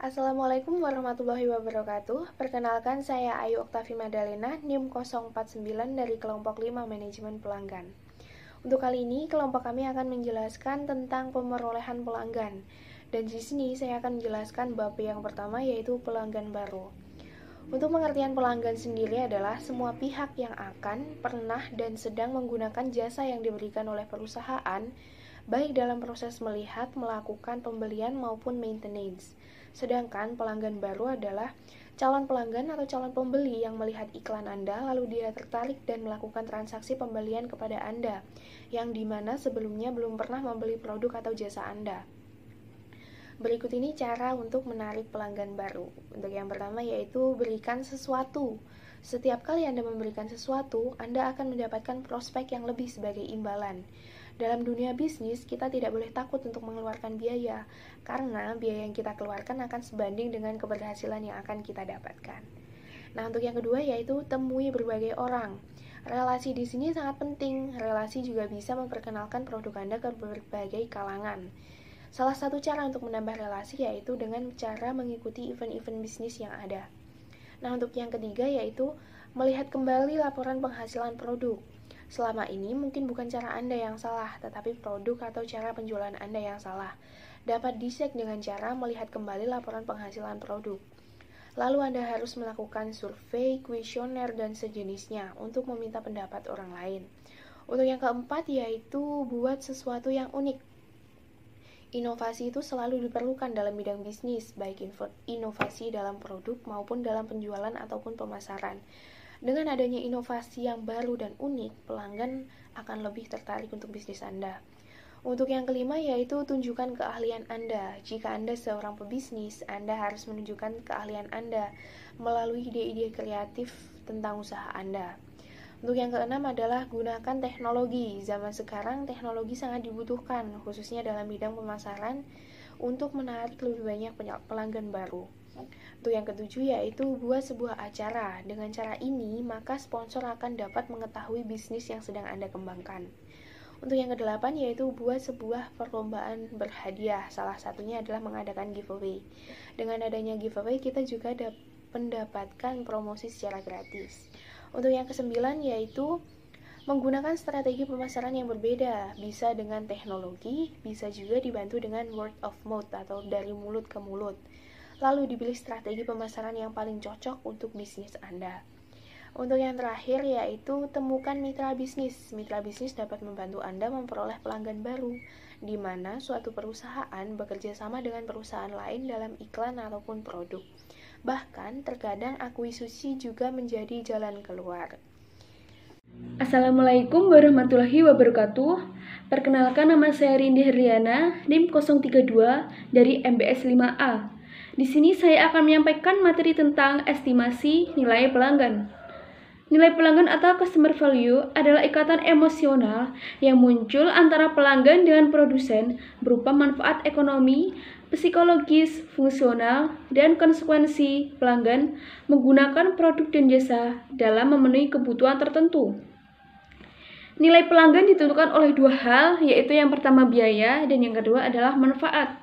Assalamualaikum warahmatullahi wabarakatuh. Perkenalkan, saya Ayu Oktavi Madalena, NIM 049 dari kelompok 5 Manajemen Pelanggan. Untuk kali ini, kelompok kami akan menjelaskan tentang pemerolehan pelanggan. Dan di sini saya akan menjelaskan bab yang pertama, yaitu pelanggan baru. Untuk pengertian pelanggan sendiri adalah semua pihak yang akan, pernah, dan sedang menggunakan jasa yang diberikan oleh perusahaan, baik dalam proses melihat, melakukan pembelian maupun maintenance. Sedangkan pelanggan baru adalah calon pelanggan atau calon pembeli yang melihat iklan Anda, lalu dia tertarik dan melakukan transaksi pembelian kepada Anda, yang dimana sebelumnya belum pernah membeli produk atau jasa Anda. Berikut ini cara untuk menarik pelanggan baru. Untuk yang pertama yaitu berikan sesuatu. Setiap kali Anda memberikan sesuatu, Anda akan mendapatkan prospek yang lebih sebagai imbalan. Dalam dunia bisnis, kita tidak boleh takut untuk mengeluarkan biaya, karena biaya yang kita keluarkan akan sebanding dengan keberhasilan yang akan kita dapatkan. Nah, untuk yang kedua yaitu temui berbagai orang. Relasi di sini sangat penting. Relasi juga bisa memperkenalkan produk Anda ke berbagai kalangan. Salah satu cara untuk menambah relasi yaitu dengan cara mengikuti event-event bisnis yang ada. Nah, untuk yang ketiga yaitu melihat kembali laporan penghasilan produk. Selama ini mungkin bukan cara Anda yang salah, tetapi produk atau cara penjualan Anda yang salah. Dapat dicek dengan cara melihat kembali laporan penghasilan produk. Lalu Anda harus melakukan survei, kuesioner, dan sejenisnya untuk meminta pendapat orang lain. Untuk yang keempat yaitu buat sesuatu yang unik. Inovasi itu selalu diperlukan dalam bidang bisnis, baik inovasi dalam produk maupun dalam penjualan ataupun pemasaran. Dengan adanya inovasi yang baru dan unik, pelanggan akan lebih tertarik untuk bisnis Anda. Untuk yang kelima yaitu tunjukkan keahlian Anda. Jika Anda seorang pebisnis, Anda harus menunjukkan keahlian Anda melalui ide-ide kreatif tentang usaha Anda. Untuk yang keenam adalah gunakan teknologi. Zaman sekarang teknologi sangat dibutuhkan, khususnya dalam bidang pemasaran, untuk menarik lebih banyak pelanggan baru. Untuk yang ketujuh yaitu buat sebuah acara. Dengan cara ini, maka sponsor akan dapat mengetahui bisnis yang sedang Anda kembangkan. Untuk yang kedelapan yaitu buat sebuah perlombaan berhadiah. Salah satunya adalah mengadakan giveaway. Dengan adanya giveaway, kita juga mendapatkan promosi secara gratis. Untuk yang kesembilan yaitu menggunakan strategi pemasaran yang berbeda. Bisa dengan teknologi, bisa juga dibantu dengan word of mouth atau dari mulut ke mulut. Lalu dipilih strategi pemasaran yang paling cocok untuk bisnis Anda. Untuk yang terakhir yaitu temukan mitra bisnis. Mitra bisnis dapat membantu Anda memperoleh pelanggan baru, di mana suatu perusahaan bekerja sama dengan perusahaan lain dalam iklan ataupun produk. Bahkan terkadang akuisisi juga menjadi jalan keluar. Assalamualaikum warahmatullahi wabarakatuh. Perkenalkan, nama saya Rindi Herliana, NIM 032 dari MBS 5A. Di sini saya akan menyampaikan materi tentang estimasi nilai pelanggan. Nilai pelanggan atau customer value adalah ikatan emosional yang muncul antara pelanggan dengan produsen berupa manfaat ekonomi, psikologis, fungsional, dan konsekuensi pelanggan menggunakan produk dan jasa dalam memenuhi kebutuhan tertentu. Nilai pelanggan ditentukan oleh dua hal, yaitu yang pertama biaya dan yang kedua adalah manfaat.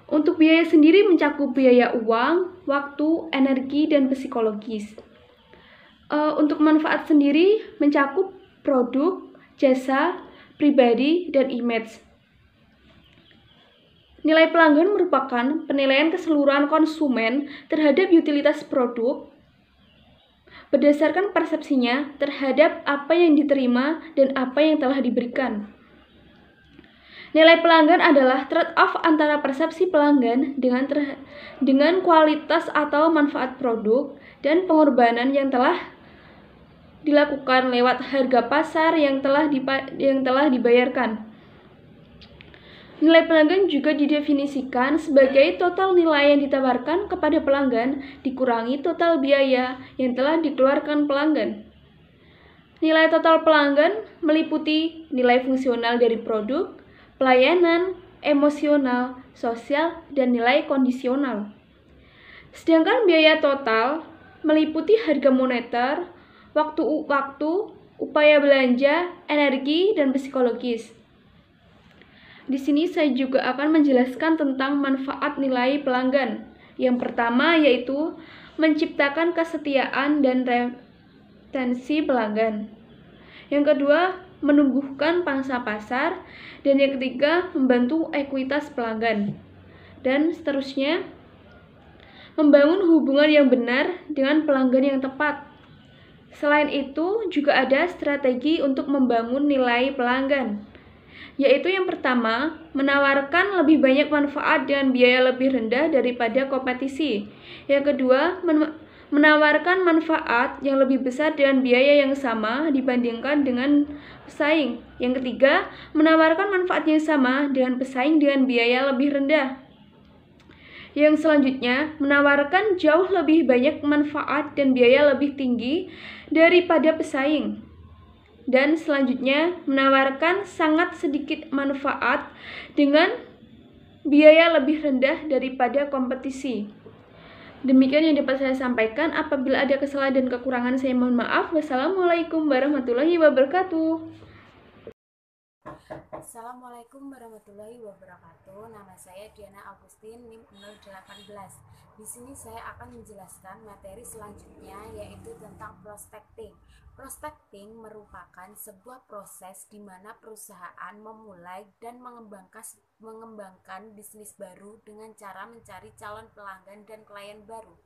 Untuk biaya sendiri mencakup biaya uang, waktu, energi, dan psikologis. Untuk manfaat sendiri mencakup produk, jasa, pribadi, dan image. Nilai pelanggan merupakan penilaian keseluruhan konsumen terhadap utilitas produk berdasarkan persepsinya terhadap apa yang diterima dan apa yang telah diberikan. Nilai pelanggan adalah trade-off antara persepsi pelanggan dengan kualitas atau manfaat produk dan pengorbanan yang telah dilakukan lewat harga pasar yang telah dibayarkan. Nilai pelanggan juga didefinisikan sebagai total nilai yang ditawarkan kepada pelanggan dikurangi total biaya yang telah dikeluarkan pelanggan. Nilai total pelanggan meliputi nilai fungsional dari produk, pelayanan, emosional, sosial, dan nilai kondisional. Sedangkan biaya total meliputi harga moneter, waktu, upaya belanja, energi, dan psikologis. Di sini saya juga akan menjelaskan tentang manfaat nilai pelanggan. Yang pertama yaitu menciptakan kesetiaan dan retensi pelanggan. Yang kedua, menumbuhkan pangsa pasar. Dan yang ketiga, membantu ekuitas pelanggan. Dan seterusnya, membangun hubungan yang benar dengan pelanggan yang tepat. Selain itu, juga ada strategi untuk membangun nilai pelanggan, yaitu yang pertama, menawarkan lebih banyak manfaat dengan biaya lebih rendah daripada kompetisi. Yang kedua, menawarkan manfaat yang lebih besar dengan biaya yang sama dibandingkan dengan pesaing. Yang ketiga, menawarkan manfaat yang sama dengan pesaing dengan biaya lebih rendah. Yang selanjutnya, menawarkan jauh lebih banyak manfaat dan biaya lebih tinggi daripada pesaing. Dan selanjutnya, menawarkan sangat sedikit manfaat dengan biaya lebih rendah daripada kompetisi. Demikian yang dapat saya sampaikan. Apabila ada kesalahan dan kekurangan, saya mohon maaf. Wassalamualaikum warahmatullahi wabarakatuh. Assalamualaikum warahmatullahi wabarakatuh. Nama saya Diana Agustin, NIM 018. Di sini saya akan menjelaskan materi selanjutnya, yaitu tentang prospecting. Prospecting merupakan sebuah proses di mana perusahaan memulai dan mengembangkan bisnis baru dengan cara mencari calon pelanggan dan klien baru.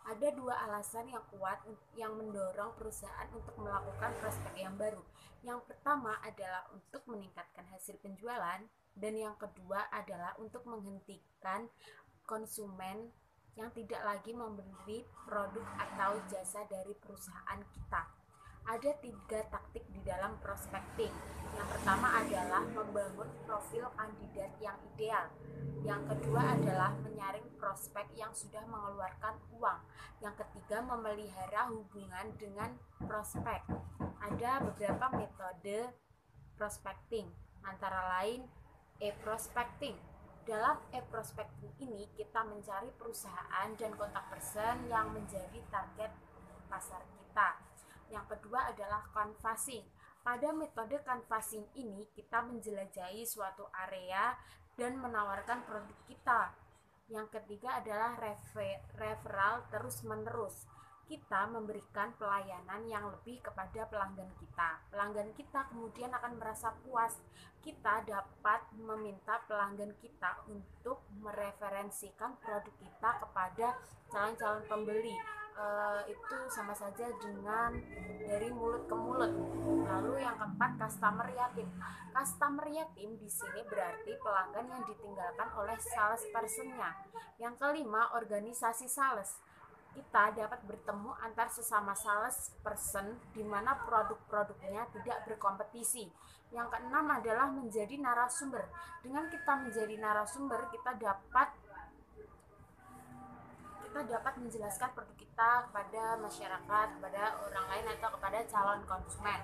Ada dua alasan yang kuat yang mendorong perusahaan untuk melakukan prospek yang baru. Yang pertama adalah untuk meningkatkan hasil penjualan, dan yang kedua adalah untuk menghentikan konsumen yang tidak lagi membeli produk atau jasa dari perusahaan kita. Ada 3 taktik di dalam prospecting. Yang pertama adalah membangun profil kandidat yang ideal. Yang kedua adalah menyaring prospek yang sudah mengeluarkan uang. Yang ketiga, memelihara hubungan dengan prospek. Ada beberapa metode prospecting, antara lain e-prospecting. Dalam e-prospecting ini kita mencari perusahaan dan kontak person yang menjadi target pasar kita. Yang kedua adalah canvassing. Pada metode canvassing ini kita menjelajahi suatu area dan menawarkan produk kita. Yang ketiga adalah referral terus-menerus. Kita memberikan pelayanan yang lebih kepada pelanggan kita. Pelanggan kita kemudian akan merasa puas. Kita dapat meminta pelanggan kita untuk mereferensikan produk kita kepada calon-calon pembeli. Itu sama saja dengan dari mulut ke mulut. Lalu yang keempat, customer yatim. Customer yatim di sini berarti pelanggan yang ditinggalkan oleh sales personnya. Yang kelima, organisasi sales. Kita dapat bertemu antar sesama sales person di mana produk-produknya tidak berkompetisi. Yang keenam adalah menjadi narasumber. Dengan kita menjadi narasumber, kita dapat menjelaskan produk kita kepada masyarakat, kepada orang lain atau kepada calon konsumen.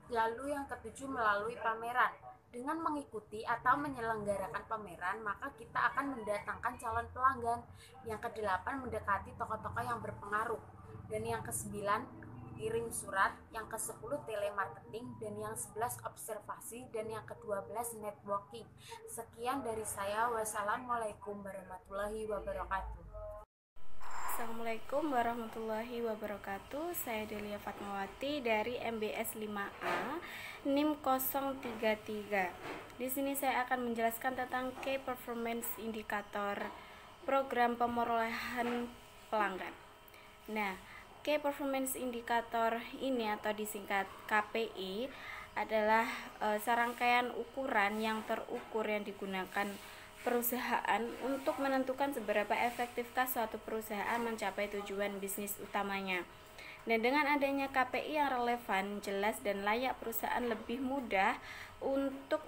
Lalu yang ketujuh, melalui pameran. Dengan mengikuti atau menyelenggarakan pameran, maka kita akan mendatangkan calon pelanggan. Yang kedelapan, mendekati tokoh-tokoh yang berpengaruh. Dan yang kesembilan, kirim surat. Yang ke-10, telemarketing. Dan yang 11, observasi. Dan yang ke-12, networking. Sekian dari saya. Wassalamualaikum warahmatullahi wabarakatuh. Assalamualaikum warahmatullahi wabarakatuh. Saya Delia Fatmawati dari MBS 5A NIM 033. Di sini saya akan menjelaskan tentang Key Performance Indicator program pemerolehan pelanggan. Nah, Key Performance Indicator ini atau disingkat KPI adalah serangkaian ukuran yang terukur yang digunakan perusahaan untuk menentukan seberapa efektifkah suatu perusahaan mencapai tujuan bisnis utamanya. Dan dengan adanya KPI yang relevan, jelas dan layak, perusahaan lebih mudah untuk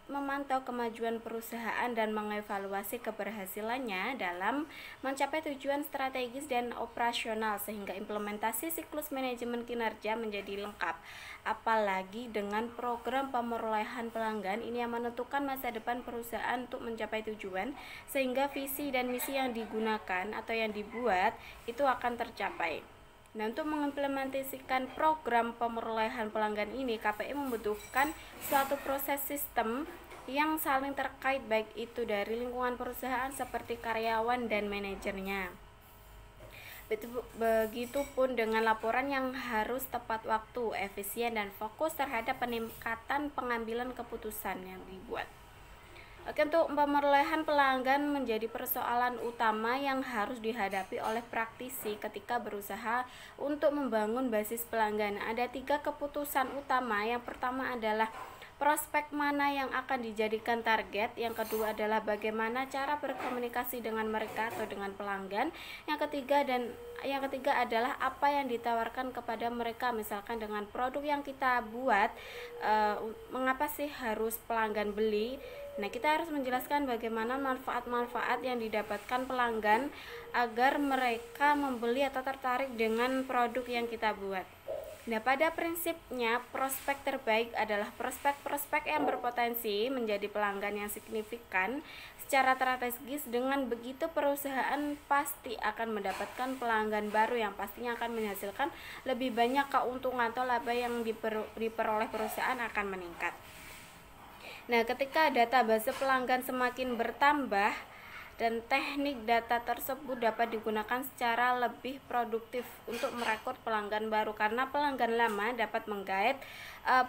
memantau kemajuan perusahaan dan mengevaluasi keberhasilannya dalam mencapai tujuan strategis dan operasional, sehingga implementasi siklus manajemen kinerja menjadi lengkap. Apalagi dengan program pemerolehan pelanggan ini yang menentukan masa depan perusahaan untuk mencapai tujuan, sehingga visi dan misi yang digunakan atau yang dibuat itu akan tercapai. Nah, untuk mengimplementasikan program pemerolehan pelanggan ini, KPI membutuhkan suatu proses sistem yang saling terkait, baik itu dari lingkungan perusahaan seperti karyawan dan manajernya. Begitupun dengan laporan yang harus tepat waktu, efisien, dan fokus terhadap peningkatan pengambilan keputusan yang dibuat. Oke, untuk pemerolehan pelanggan menjadi persoalan utama yang harus dihadapi oleh praktisi ketika berusaha untuk membangun basis pelanggan. Ada 3 keputusan utama. Yang pertama adalah prospek mana yang akan dijadikan target. Yang kedua adalah bagaimana cara berkomunikasi dengan mereka atau dengan pelanggan. Yang ketiga adalah apa yang ditawarkan kepada mereka, misalkan dengan produk yang kita buat, mengapa sih harus pelanggan beli. Nah, kita harus menjelaskan bagaimana manfaat-manfaat yang didapatkan pelanggan agar mereka membeli atau tertarik dengan produk yang kita buat. Nah, pada prinsipnya prospek terbaik adalah prospek-prospek yang berpotensi menjadi pelanggan yang signifikan secara strategis. Dengan begitu perusahaan pasti akan mendapatkan pelanggan baru yang pastinya akan menghasilkan lebih banyak keuntungan atau laba yang diperoleh perusahaan akan meningkat. Nah, ketika database pelanggan semakin bertambah dan teknik data tersebut dapat digunakan secara lebih produktif untuk merekrut pelanggan baru, karena pelanggan lama dapat menggait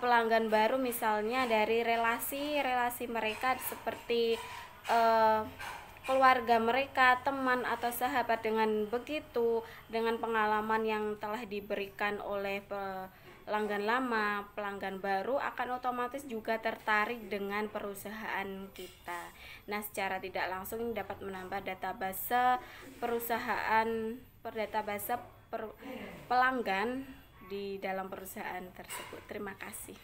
pelanggan baru misalnya dari relasi mereka seperti keluarga mereka, teman atau sahabat. Dengan begitu, dengan pengalaman yang telah diberikan oleh pelanggan lama, pelanggan baru akan otomatis juga tertarik dengan perusahaan kita. Nah, secara tidak langsung dapat menambah database pelanggan di dalam perusahaan tersebut. Terima kasih.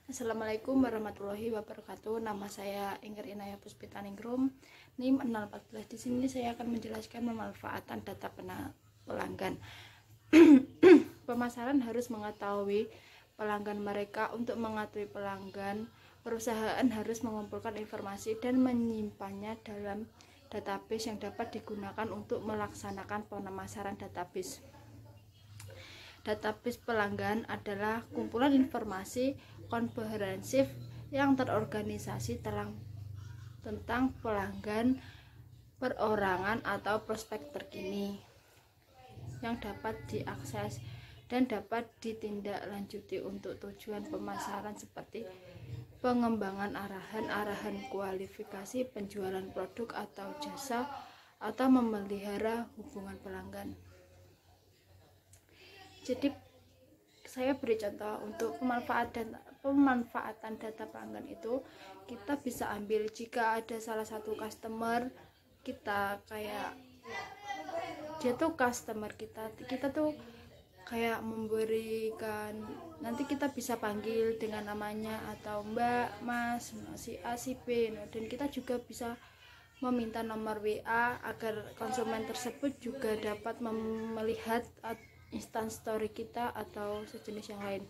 Assalamualaikum warahmatullahi wabarakatuh. Nama saya Ingger Inayah Puspitaningrum, NIM 014. Di sini saya akan menjelaskan pemanfaatan data pelanggan. Pemasaran harus mengetahui pelanggan mereka. Untuk mengetahui pelanggan, perusahaan harus mengumpulkan informasi dan menyimpannya dalam database yang dapat digunakan untuk melaksanakan pemasaran database. Database pelanggan adalah kumpulan informasi komprehensif yang terorganisasi tentang pelanggan, perorangan atau prospek terkini yang dapat diakses dan dapat ditindaklanjuti untuk tujuan pemasaran seperti pengembangan arahan kualifikasi, penjualan produk atau jasa, atau memelihara hubungan pelanggan. Jadi saya beri contoh untuk pemanfaatan data pelanggan itu. Kita bisa ambil jika ada salah satu customer kita, kayak dia tuh customer kita tuh kayak memberikan, nanti kita bisa panggil dengan namanya atau Mbak, Mas, si A, si B. Dan kita juga bisa meminta nomor WA agar konsumen tersebut juga dapat melihat instant story kita atau sejenis yang lain.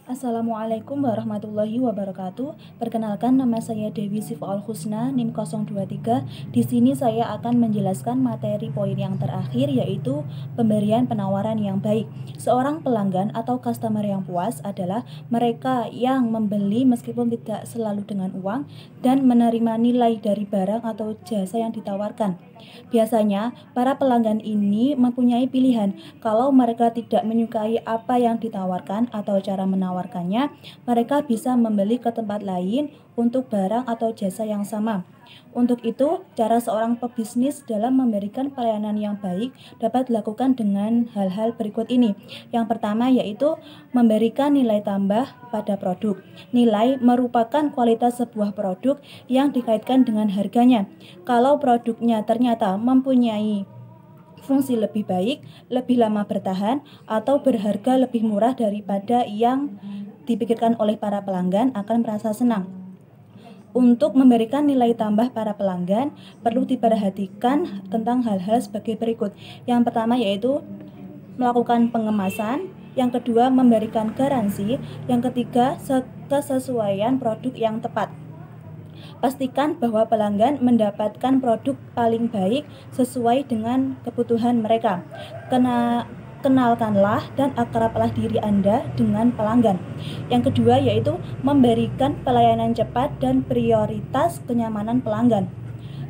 Assalamualaikum warahmatullahi wabarakatuh. Perkenalkan, nama saya Dewi Sifaul Husna, NIM 023. Di sini saya akan menjelaskan materi poin yang terakhir, yaitu pemberian penawaran yang baik. Seorang pelanggan atau customer yang puas adalah mereka yang membeli meskipun tidak selalu dengan uang dan menerima nilai dari barang atau jasa yang ditawarkan. Biasanya, para pelanggan ini mempunyai pilihan. Kalau mereka tidak menyukai apa yang ditawarkan atau cara menawarkannya, mereka bisa membeli ke tempat lain untuk barang atau jasa yang sama. Untuk itu, cara seorang pebisnis dalam memberikan pelayanan yang baik dapat dilakukan dengan hal-hal berikut ini. Yang pertama yaitu memberikan nilai tambah pada produk. Nilai merupakan kualitas sebuah produk yang dikaitkan dengan harganya. Kalau produknya ternyata mempunyai fungsi lebih baik, lebih lama bertahan, atau berharga lebih murah daripada yang dipikirkan oleh para pelanggan, akan merasa senang. Untuk memberikan nilai tambah para pelanggan, perlu diperhatikan tentang hal-hal sebagai berikut. Yang pertama yaitu melakukan pengemasan, yang kedua memberikan garansi, yang ketiga kesesuaian produk yang tepat. Pastikan bahwa pelanggan mendapatkan produk paling baik sesuai dengan kebutuhan mereka. kenalkanlah dan akrablah diri Anda dengan pelanggan. Yang kedua yaitu memberikan pelayanan cepat dan prioritas kenyamanan pelanggan.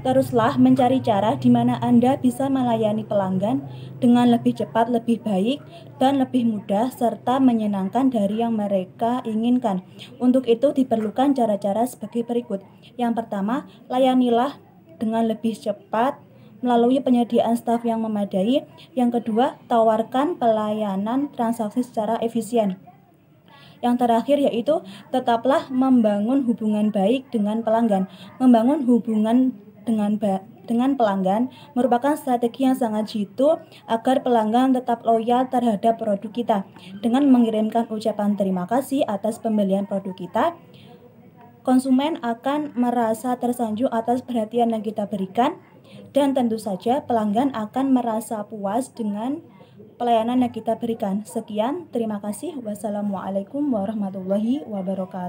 Teruslah mencari cara di mana Anda bisa melayani pelanggan dengan lebih cepat, lebih baik, dan lebih mudah, serta menyenangkan dari yang mereka inginkan. Untuk itu diperlukan cara-cara sebagai berikut. Yang pertama, layanilah dengan lebih cepat melalui penyediaan staf yang memadai. Yang kedua, tawarkan pelayanan transaksi secara efisien. Yang terakhir yaitu tetaplah membangun hubungan baik dengan pelanggan. Membangun hubungan dengan pelanggan merupakan strategi yang sangat jitu agar pelanggan tetap loyal terhadap produk kita. Dengan mengirimkan ucapan terima kasih atas pembelian produk kita, konsumen akan merasa tersanjung atas perhatian yang kita berikan, dan tentu saja pelanggan akan merasa puas dengan pelayanan yang kita berikan. Sekian, terima kasih. Wassalamualaikum warahmatullahi wabarakatuh.